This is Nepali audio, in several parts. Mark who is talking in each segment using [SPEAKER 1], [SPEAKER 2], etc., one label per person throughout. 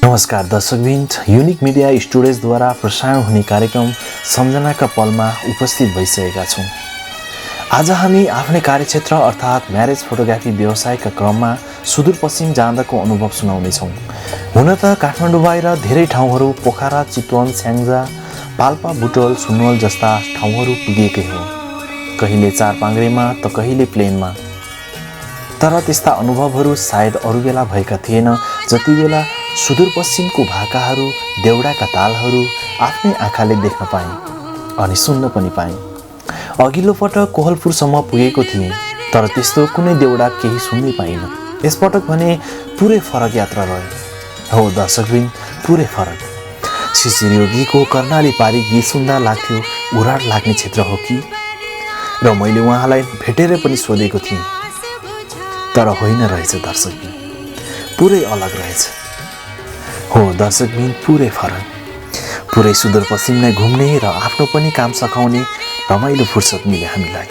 [SPEAKER 1] नमस्कार दर्शकवृन्द, युनिक मिडिया स्टुडियोजद्वारा प्रसारण हुने कार्यक्रम सम्झनाका पलमा उपस्थित भइसकेका छौँ। आज हामी आफ्नै कार्यक्षेत्र अर्थात् म्यारेज फोटोग्राफी व्यवसायका क्रममा सुदूरपश्चिम जाँदाको अनुभव सुनाउनेछौँ। हुन त काठमाडौँ बाहिर धेरै ठाउँहरू पोखरा, चितवन, स्याङ्जा, पाल्पा, बुटोल, सुनवल जस्ता ठाउँहरू पुगेकै हो। कहिले चारपाङ्ग्रेमा त कहिले प्लेनमा। तर त्यस्ता अनुभवहरू सायद अरू बेला भएका थिएन जति बेला सुदूरपश्चिमको भाकाहरू, देउडाका तालहरू आफ्नै आँखाले देख्न पाएँ अनि सुन्न पनि पाएँ। अघिल्लो पटक कोहलपुरसम्म पुगेको थिएँ, तर त्यस्तो कुनै देउडा केही सुन्नै पाइनँ। यसपटक भने पुरै फरक यात्रा रह्यो। हो दर्शकवृन्द, पुरै फरक। शिशिर योगीको कर्णाली पारी गीत सुन्दा लाग्थ्यो उराड लाग्ने क्षेत्र हो कि, र मैले उहाँलाई भेटेर पनि सोधेको थिएँ, तर होइन रहेछ दर्शकवृन्द, पुरै अलग रहेछ। हो दर्शकवृन्द, पुरै फरक। पुरै सुदूरपश्चिमलाई घुम्ने र आफ्नो पनि काम सघाउने रमाइलो फुर्सद मिल्यो हामीलाई।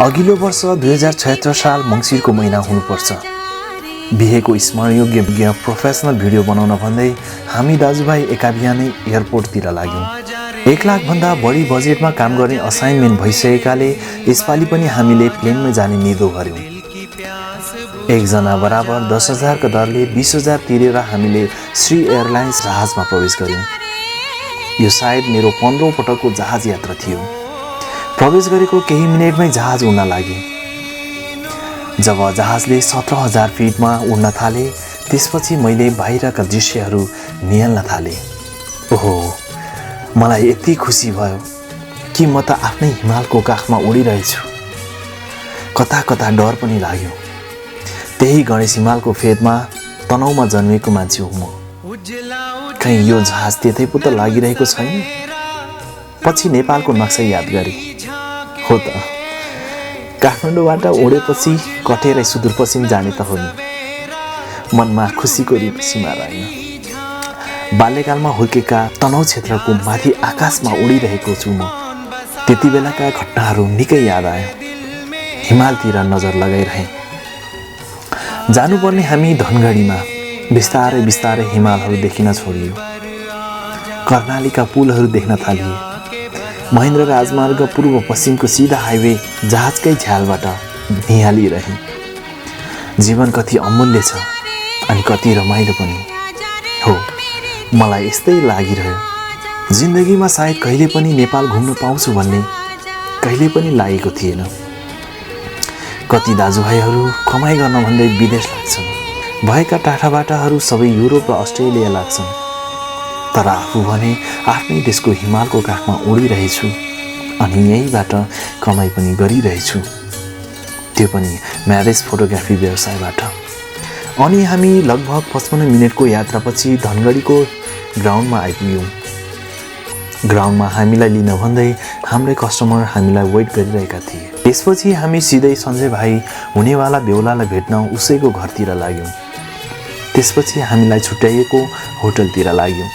[SPEAKER 1] अघिल्लो वर्ष 2076 साल मङ्सिरको महिना हुनुपर्छ। बिहेको स्मरणयोग्य प्रोफेसनल भिडियो बनाउन भन्दै हामी दाजुभाइ एका बिहानै एयरपोर्टतिर लाग्यौँ। 1 लाखभन्दा बढी बजेटमा काम गर्ने असाइनमेन्ट भइसकेकाले यसपालि पनि हामीले प्लेनमै जाने निधो गर्यौँ। एकजना बराबर 10,000 का दरले 20,000 तिरेर हामीले श्री एयरलाइन्स जहाजमा प्रवेश गर्यौँ। यो सायद मेरो 15औं पटकको जहाज यात्रा थियो। प्रवेश गरेको केही मिनेटमै जहाज उड्न लाग्यो। जब जहाजले 17,000 फिटमा उड्न थाले, त्यसपछि मैले बाहिरका दृश्यहरू निहाल्न थालेँ। ओहो, मलाई यति खुसी भयो कि म त आफ्नै हिमालको काखमा उडिरहेछु। कता कता डर पनि लाग्यो। त्यही गणेश हिमालको फेदमा तनाउमा जन्मेको मान्छे हो म। कहीँ यो जहाज त्यतै पो त लागिरहेको छैन। पछि नेपालको नक्सा याद गरेँ। हो त, काठमाडौँबाट उडेपछि कटेरै सुदूरपश्चिम जाने त हो नि। मनमा खुसीको सीमा रहेन। बाल्यकालमा हुर्केका तनहुँ क्षेत्रको माथि आकाशमा उडिरहेको छु म। त्यति बेलाका घटनाहरू निकै याद आयो। हिमालतिर नजर लगाइरहेँ। जानुपर्ने हामी धनगढीमा। बिस्तारै बिस्तारै हिमालहरू देखिन छोडियो। कर्णालीका पुलहरू देख्न थालिए। महेन्द्र राजमार्ग पूर्व पश्चिमको सिधा हाइवे जहाजकै झ्यालबाट निहालिरहेँ। जीवन कति अमूल्य छ अनि कति रमाइलो पनि हो, मलाई यस्तै लागिरह्यो। जिन्दगीमा सायद कहिले पनि नेपाल घुम्न पाउँछु भन्ने कहिले पनि लागेको थिएन। कति दाजुभाइहरू कमाइ गर्न भन्दै विदेश लाग्छन्। भएका टाठाबाटाहरू सबै युरोप र अस्ट्रेलिया लाग्छन्। तर आफू भने आफ्नै देशको हिमालको काखमा उडिरहेछु अनि यहीँबाट कमाइ पनि गरिरहेछु, त्यो पनि म्यारेज फोटोग्राफी व्यवसायबाट। अनि हामी लगभग 55 मिनटको यात्रापछि धनगढीको ग्राउन्डमा आइपुग्यौँ। ग्राउन्डमा हामीलाई लिन भन्दै हाम्रै कस्टमर हामीलाई वेट गरिरहेका थिए। त्यसपछि हामी सिधै सञ्जय भाइ हुनेवाला बेहुलालाई भेट्न उसैको घरतिर लाग्यौँ। त्यसपछि हामीलाई छुट्याइएको होटलतिर लाग्यौँ।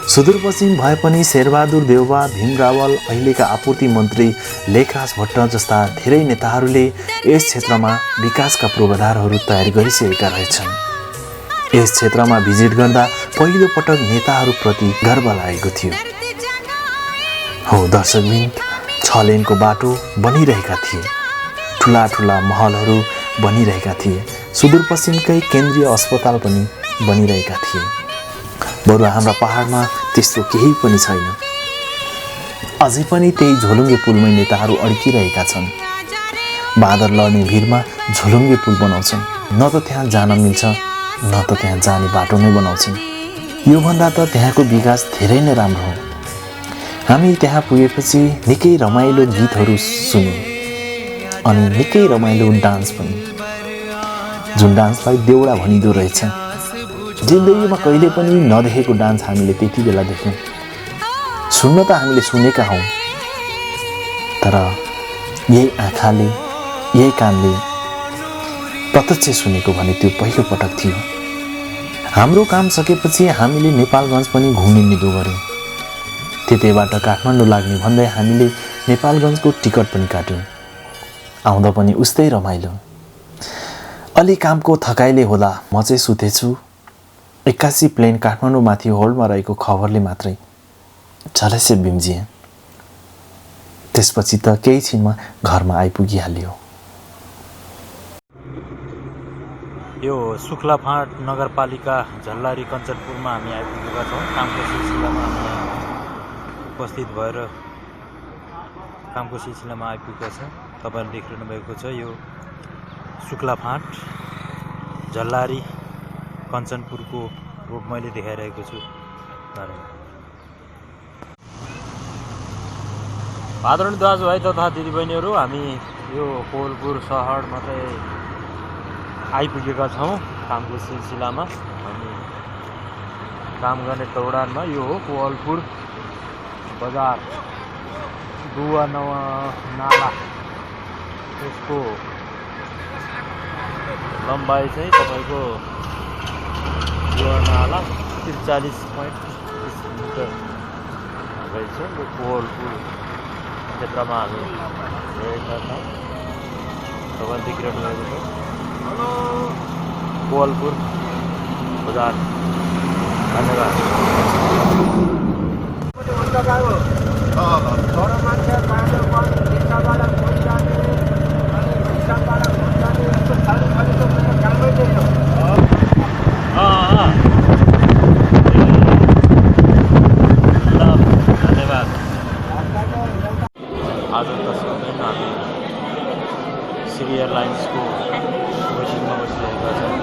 [SPEAKER 1] सुदूरपश्चिम भए पनि शेरबहादुर देउवा, भीम रावल, अहिलेका आपूर्ति मन्त्री लेखराज भट्ट जस्ता धेरै नेताहरूले यस क्षेत्रमा विकासका पूर्वाधारहरू तयार गरिसकेका रहेछन्। यस क्षेत्रमा भिजिट गर्दा पहिलो पटक नेताहरूप्रति गर्व लागेको थियो। हो दर्शकवृन्द, 6 लेनको बाटो बनिरहेका थिए। ठुला ठुला महलहरू बनिरहेका थिए। सुदूरपश्चिमकै केन्द्रीय अस्पताल पनि बनिरहेका थिए। बरु हाम्रा पहाडमा त्यस्तो केही पनि छैन। अझै पनि त्यही झोलुङ्गे पुलमै नेताहरू अड्किरहेका छन्। बाँदर लड्ने भिरमा झोलुङ्गे पुल बनाउँछन्। न त त्यहाँ जान मिल्छ, न त त्यहाँ जाने बाटो नै बनाउँछन्। योभन्दा त त्यहाँको विकास धेरै नै राम्रो हो। हामी त्यहाँ पुगेपछि निकै रमाइलो गीतहरू सुन्यौँ अनि निकै रमाइलो डान्स पनि, जुन डान्सलाई देउडा भनिँदो रहेछ। जिन्दगीमा कहिले पनि नदेखेको डान्स हामीले त्यति बेला देख्यौँ। सुन्न त हामीले सुनेका हौँ, तर यही आँखाले, यही कानले प्रत्यक्ष सुनेको भने त्यो पहिलो पटक थियो। हाम्रो काम सकेपछि हामीले नेपालगञ्ज पनि घुम्ने निधो गऱ्यौँ। त्यतैबाट काठमाडौँ लाग्ने भन्दै हामीले नेपालगञ्जको टिकट पनि काट्यौँ। आउँदा पनि उस्तै रमाइलो। अलि कामको थकाइले होला म चाहिँ सुतेछु एक्कासी प्लेन काठमाडौँमाथि होल्डमा रहेको खबरले मात्रै झलसे बिम्जिए। त्यसपछि त केही छिनमा घरमा आइपुगिहाल्यो।
[SPEAKER 2] यो शुक्लाफाँट नगरपालिका झल्लारी कञ्चनपुरमा हामी आइपुगेका छौँ। कामको सिलसिलामा हामी उपस्थित भएर कामको सिलसिलामा आइपुगेका छौँ। तपाईँले देखिरहनु भएको छ यो शुक्लाफाँट झल्लारी कञ्चनपुरको रोड मैले देखाइरहेको छु। आदरणीय दाजुभाइ तथा दिदीबहिनीहरू, हामी यो कोवलपुर सहरमा चाहिँ आइपुगेका छौँ कामको सिलसिलामा। हामी काम गर्ने दौडानमा यो हो कोवलपुर बजार दुवा नाला। यसको लम्बाइ चाहिँ तपाईँको दुवा नाला 43.30 मिटर रहेछ। यो कोवलपुर क्षेत्रमा हामी रहेका छौँ। तपाईँले देखिरहनु भएको छ कोवलपुर बजार। धन्यवाद। धन्यवाद। आज तस्बिरमा हामी श्री एयरलाइन्सको वेटिङमा बसिरहेका छौँ।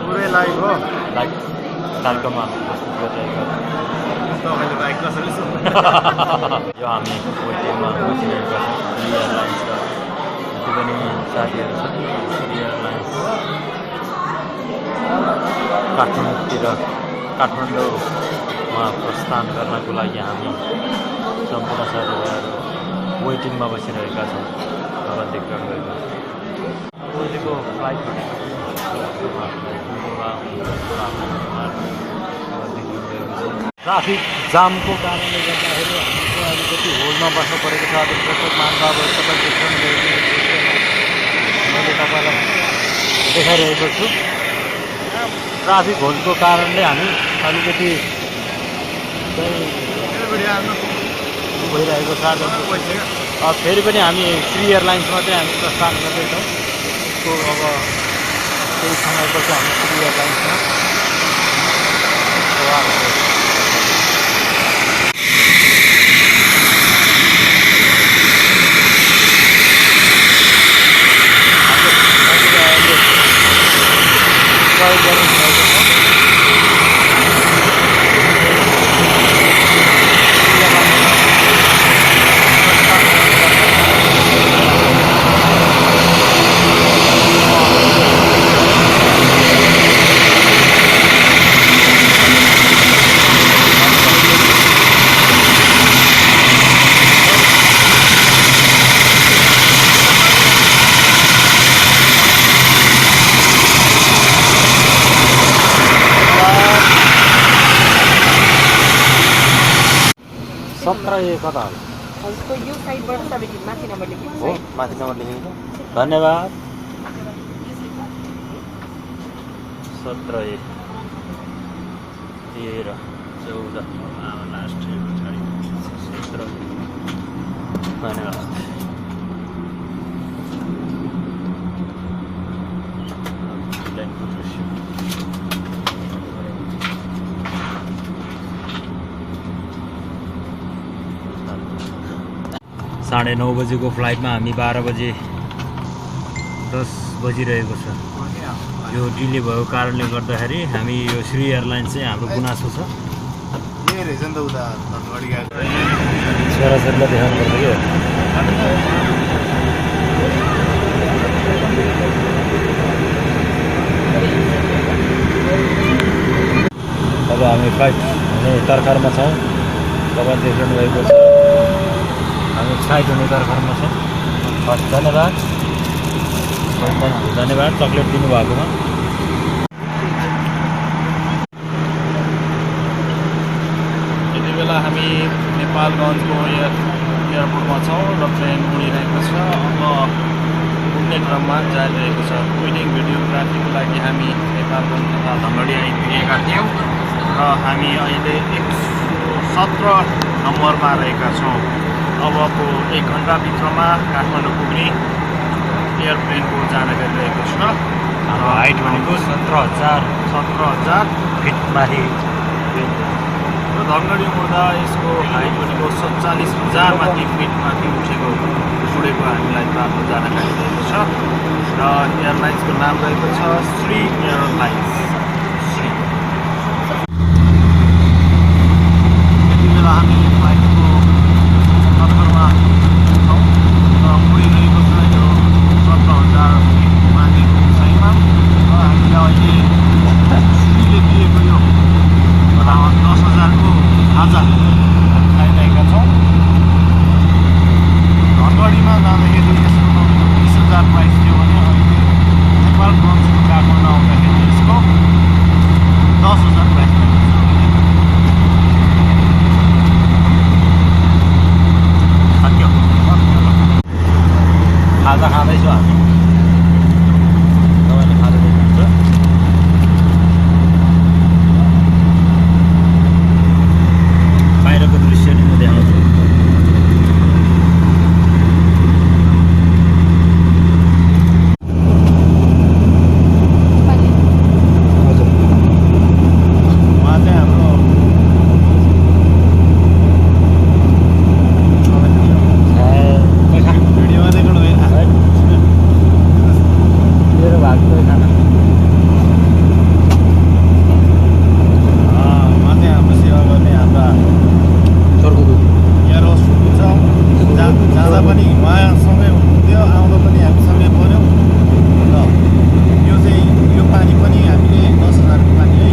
[SPEAKER 3] पुरै लाइभ हो।
[SPEAKER 2] लाइभ कार्यक्रममा हामी प्रस्तुत गरिरहेका छौँ। यो हामी वेटिङमा बसिरहेका छौँ। श्री एयरलाइन्स र जति पनि साथीहरू छन् श्री एयरलाइन्स काठमाडौँमा प्रस्थान गर्नको लागि हामी सम्पूर्ण साथीभाइहरू वेटिङमा बसिरहेका छौँ। तपाईँ देखिरहनु भएको बजेको फ्लाइट ट्राफिक जामको कारणले गर्दाखेरि हामीले अलिकति होल्डमा बस्नु परेको छ। दर्शक महानुभावहरू तपाईँ देखिरहनु भएको मैले तपाईँलाई देखाइरहेको छु। ट्राफिक होल्डको कारणले हामी अलिकति भइरहेको छ। फेरि पनि हामी श्री एयरलाइन्समा चाहिँ हामी प्रस्थान गर्दैछौँ। अब केही समयपछि हामी श्री एयरलाइन्समा सवार हुँदैछौँ। कता हो?
[SPEAKER 4] यो साइडबाट तपाईँले माथि नम्बर लेखेको
[SPEAKER 2] हो, माथि नम्बर लेखेको छ। धन्यवाद। 17 13 14 लास्ट 17 धन्यवाद। साढे 9 बजेको फ्लाइटमा हामी 12 बजे 10 बजिरहेको छ। यो डिले भएको कारणले गर्दाखेरि हामी यो श्री एयरलाइन्स चाहिँ हाम्रो गुनासो छ। छोराछोरीलाई देखाउनु पर्छ क्या। अब हामी फ्लाइट हुने तर्खरमा छौँ। तपाईँ देखिरहनु भएको छ हामी फ्लाइट हुने तर्खरमा छौँ। धन्यवाद। धन्यवाद चक्लेट दिनुभएकोमा।
[SPEAKER 3] यति बेला हामी नेपालगञ्जको एयरपोर्टमा छौँ र ट्रेन उडिरहेको छ। अब पुग्ने क्रममा जारी रहेको छ। वेडिङ भिडियोग्राफीको लागि हामी नेपालगञ्ज तथा धनगढी आइपुगेका थियौँ र हामी अहिले 117 नम्बरमा रहेका छौँ। अबको 1 घन्टाभित्रमा काठमाडौँ पुग्ने एयरप्लेनको जानकारी रहेको छ।
[SPEAKER 2] हाइट भनेको 17,000
[SPEAKER 3] फिट
[SPEAKER 2] माथि।
[SPEAKER 3] र धनगढी उड्दा यसको हाइट भनेको 47,000 माथि फिट माथि उडेको हामीलाई प्राप्त जानकारी रहेको छ। र एयरलाइन्सको नाम रहेको छ श्री एयरलाइन्स। श्री यति बेला हामी फ्लाइटको कन्ट्रोलमा छौँ र उडिरहेको छ यो 17,000 फिट माथिको उचाइमा। र हामीले अहिले श्रीले दिएको यो 10,000 को खाजा खाइरहेका छौँ। धनगढीमा जाँदाखेरि यसको 20,000 प्राइस थियो भने अहिले नेपालगञ्जको काठमाडौँ आउँदाखेरि यसको 10,000 प्राइस रहेको छ। सक्यो। खाजा खाँदैछौँ हामी। तपाईँले खाजा देख्नुहुन्छ। बाहिरको दृश्य नि म देखाउँछु। उहाँ चाहिँ हाम्रो भिडियोमा देखाउनु भयो मेरो भागको खाना। उहाँ चाहिँ हाम्रो सेवा गर्ने हाम्रा एयर होस्ट हुनुहुन्छ। जाँदा पनि उहाँसँगै हुनुहुन्थ्यो, आउँदा पनि हामीसँगै पऱ्यो। र यो चाहिँ यो पानी पनि हामीले 10,000 को पानी है।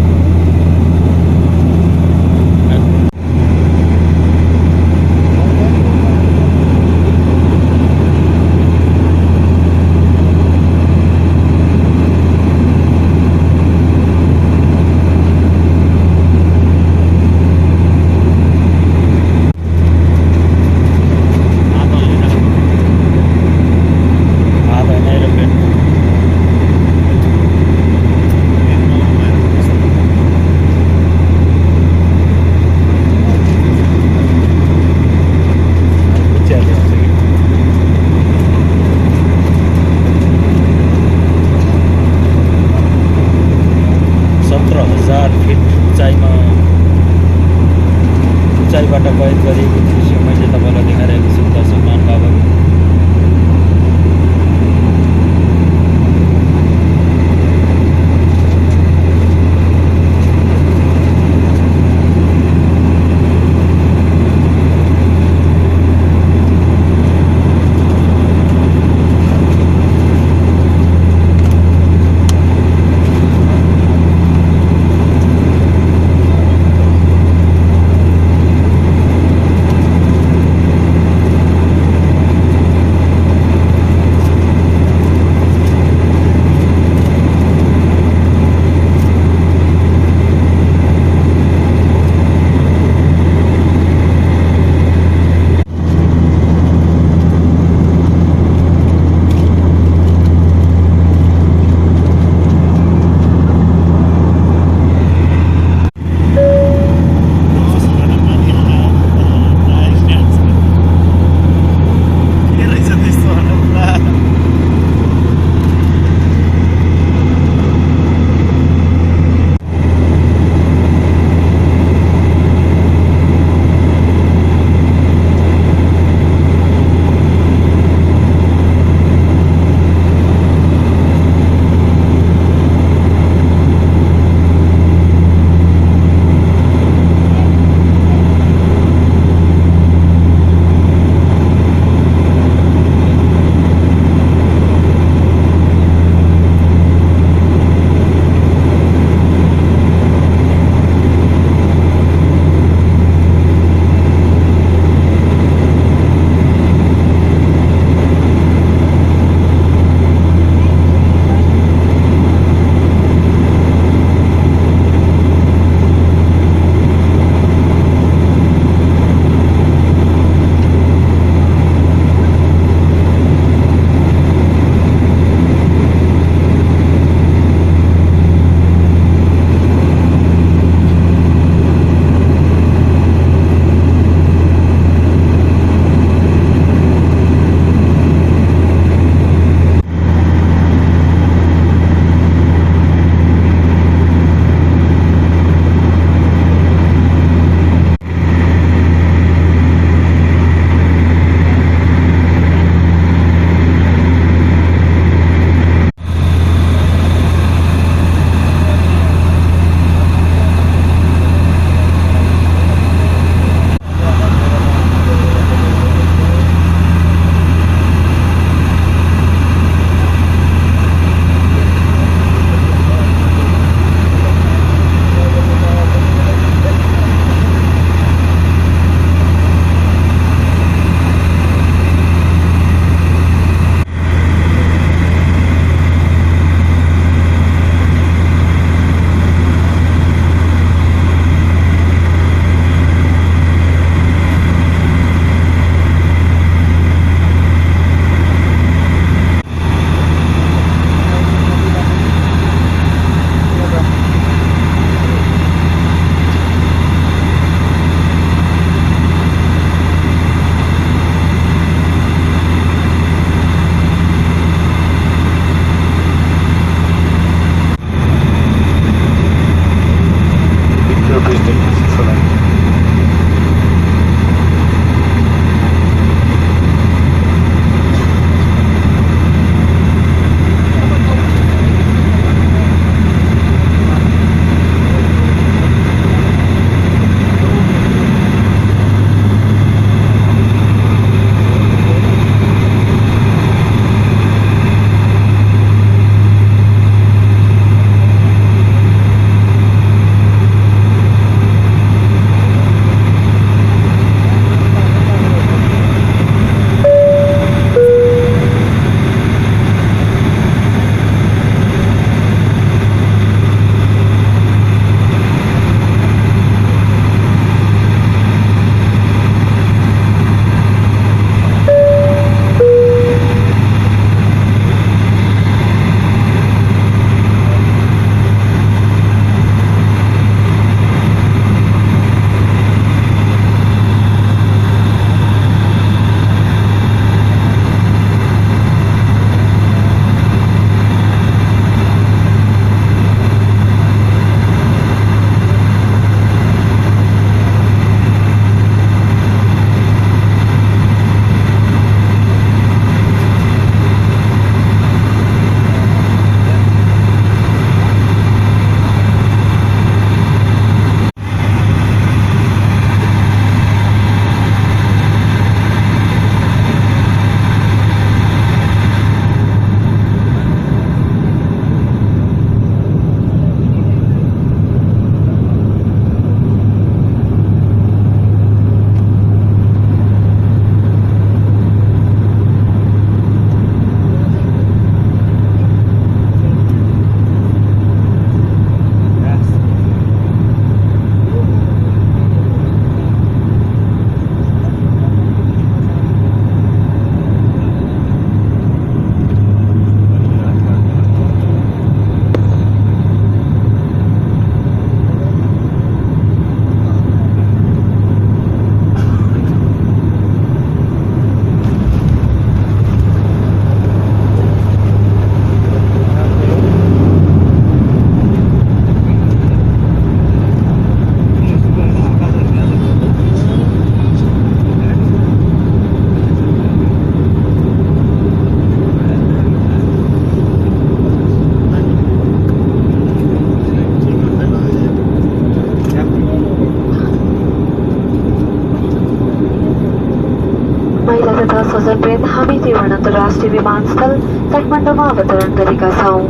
[SPEAKER 5] स्वजनप्रेत हामी त्रिभुवन अन्तर्राष्ट्रिय विमानस्थल काठमाडौँमा अवतरण गरेका छौँ।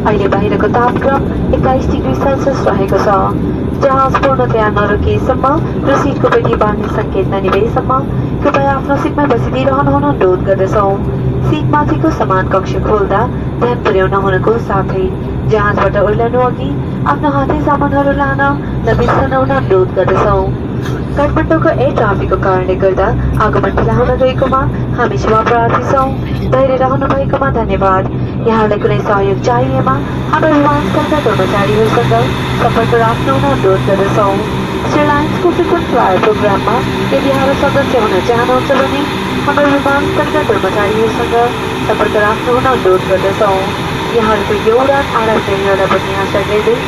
[SPEAKER 5] अहिले बाहिरको तापक्रम 21 डिग्री सेल्सियस रहेको छ। जहाज पूर्णतया नरोकिएसम्म र सिटको पेटी बाँड्ने सङ्केत ननिभएसम्म कृपया आफ्नो सिटमा बसिदिइरहनु हुन अनुरोध गर्दछौँ। सिटमाथिको सामान कक्ष खोल्दा ध्यान पुर्याउन हुनुको साथै जहाजबाट ओर्लनु अघि आफ्नो हाते सामानहरू लान नबिर्सन हुन अनुरोध गर्दछौँ। काठमाडौँको एयर ट्राफिकको कारणले गर्दा आगमन ढिला हुन गएकोमा हामी क्षमा प्रार्थी छौँ। धैर्य रहनु भएकोमा धन्यवाद। यहाँलाई कुनै सहयोग चाहिएमा हाम्रो विमानस्थलका कर्मचारीहरूसँग सम्पर्क राख्न हुन अनुरोध गर्दछौँ। एयरलाइन्सको फ्रिक्वेन्ट फ्लायर प्रोग्राममा यदि हाम्रो सदस्य हुन चाहनुहुन्छ भने हाम्रो विमानस्थलका कर्मचारीहरूसँग सम्पर्क राख्न हुन अनुरोध गर्दछौँ। यहाँहरूको यो उडान आरामदायी रहन भन्ने आशा गर्दै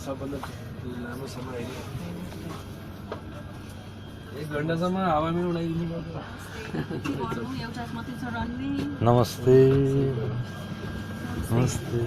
[SPEAKER 6] सबभन्दा लामो समय अहिले 1 घन्टासम्म हावामै उडाइदिनु पर्छ।
[SPEAKER 2] नमस्ते नमस्ते।